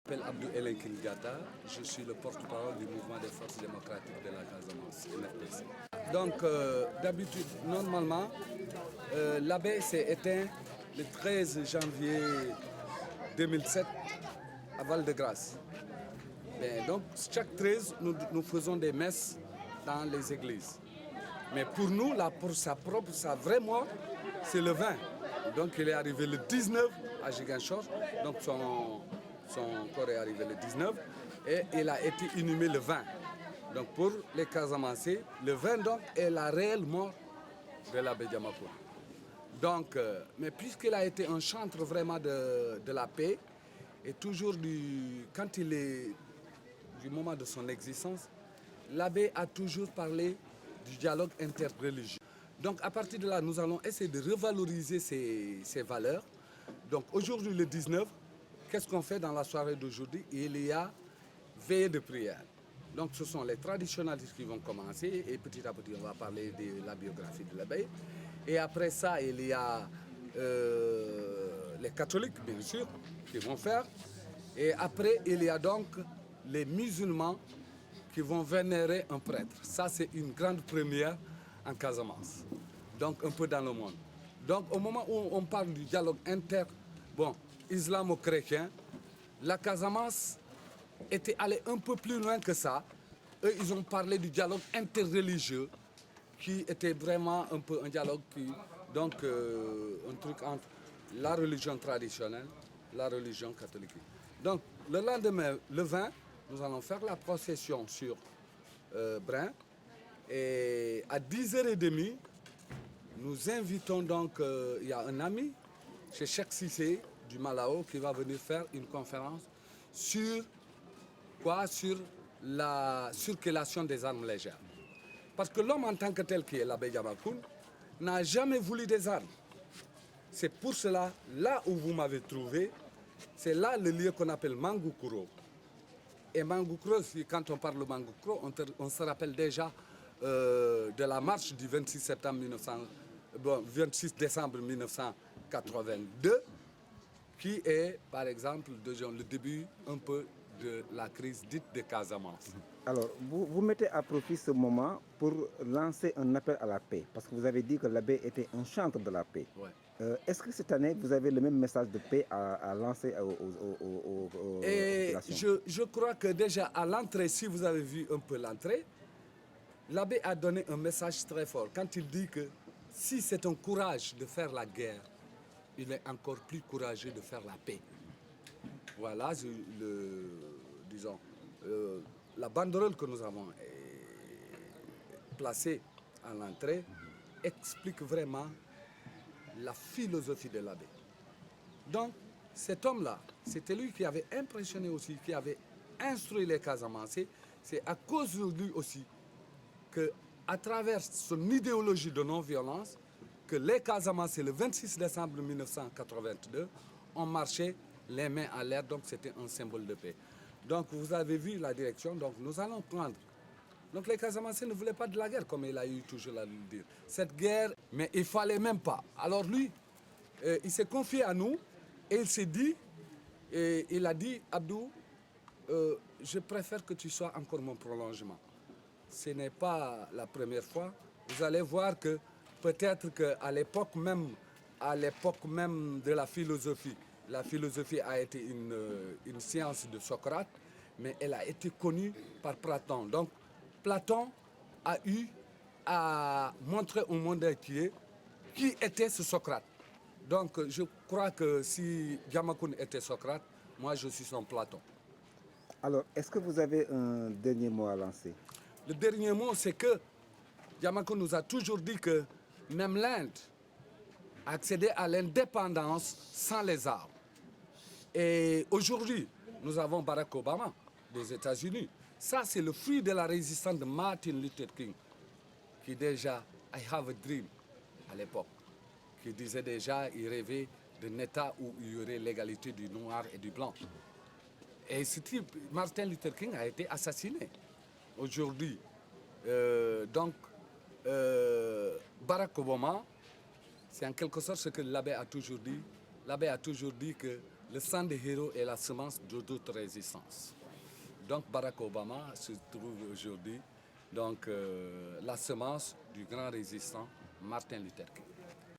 Je m'appelle Abdou Elenkin Gata, je suis le porte-parole du mouvement des forces démocratiques de la Casamance, MFDC. Donc, d'habitude, normalement, l'abbé s'est éteint le 13 janvier 2007 à Val-de-Grâce. Donc, chaque 13, nous faisons des messes dans les églises. Mais pour nous, là, pour sa vraie mort, c'est le 20. Donc, il est arrivé le 19 à Ziguinchor. Donc, son corps est arrivé le 19 et il a été inhumé le 20. Donc, pour les Casamancés, le 20 donc, est la réelle mort de l'abbé Diamacoune. Donc, mais puisqu'il a été un chantre vraiment de la paix, et toujours quand il est du moment de son existence, l'abbé a toujours parlé du dialogue interreligieux. Donc à partir de là, nous allons essayer de revaloriser ces valeurs. Donc aujourd'hui, le 19, qu'est-ce qu'on fait dans la soirée d'aujourd'hui? Il y a veillée de prière. Donc ce sont les traditionalistes qui vont commencer et petit à petit, on va parler de la biographie de l'abbé. Et après ça, il y a les catholiques, bien sûr, qui vont faire. Et après, il y a donc les musulmans qui vont vénérer un prêtre. Ça, c'est une grande première en Casamance, donc un peu dans le monde. Donc au moment où on parle du dialogue islamo-chrétien, la Casamance était allée un peu plus loin que ça. Eux, ils ont parlé du dialogue interreligieux, qui était vraiment un peu un dialogue un truc entre la religion traditionnelle, la religion catholique. Donc le lendemain, le 20, nous allons faire la procession sur Brin. Et à 10h30, nous invitons donc, il y a un ami chez Cheikh Cissé du Malao qui va venir faire une conférence sur la circulation des armes légères. Parce que l'homme en tant que tel qui est l'abbé Diamacoune n'a jamais voulu des armes. C'est pour cela, là où vous m'avez trouvé, c'est là le lieu qu'on appelle Mangoukuro. Et Mangoukro, quand on parle de Mangoukro, on se rappelle déjà de la marche du 26 décembre 1982, qui est, par exemple, le début un peu de la crise dite de Casamance. Alors, vous mettez à profit ce moment pour lancer un appel à la paix, parce que vous avez dit que l'abbé était un chantre de la paix. Ouais. Est-ce que cette année, vous avez le même message de paix à lancer aux populations? Je crois que déjà à l'entrée, si vous avez vu un peu l'entrée, l'abbé a donné un message très fort quand il dit que si c'est un courage de faire la guerre, il est encore plus courageux de faire la paix. Voilà, la banderole que nous avons placée à l'entrée explique vraiment la philosophie de l'abbé. Donc, cet homme-là, c'était lui qui avait impressionné aussi, qui avait instruit les Casamancés. C'est à cause de lui aussi qu'à travers son idéologie de non-violence, que les Casamancés, le 26 décembre 1982, ont marché les mains à l'air, donc c'était un symbole de paix. Donc vous avez vu la direction, donc nous allons prendre. Donc les Casamancés ne voulaient pas de la guerre, comme il a eu toujours à le dire. Cette guerre, mais il ne fallait même pas. Alors lui, il s'est confié à nous et il s'est dit, il a dit, Abdou, je préfère que tu sois encore mon prolongement. Ce n'est pas la première fois. Vous allez voir que peut-être qu'à l'époque même de la philosophie a été une science de Socrate, mais elle a été connue par Platon. Donc Platon a eu à montrer au monde entier qui était ce Socrate. Donc je crois que si Diamacoune était Socrate, moi je suis son Platon. Alors, est-ce que vous avez un dernier mot à lancer? Le dernier mot, c'est que Diamacoune nous a toujours dit que même l'Inde a accédé à l'indépendance sans les armes. Et aujourd'hui, nous avons Barack Obama des États-Unis. Ça, c'est le fruit de la résistance de Martin Luther King, qui déjà, I have a dream, à l'époque, qui disait déjà, il rêvait d'un État où il y aurait l'égalité du noir et du blanc. Et ce type, Martin Luther King a été assassiné. Aujourd'hui, Barack Obama, c'est en quelque sorte ce que l'abbé a toujours dit. L'abbé a toujours dit que Le sang des héros est la semence de toute résistance. Donc Barack Obama se trouve aujourd'hui la semence du grand résistant Martin Luther King.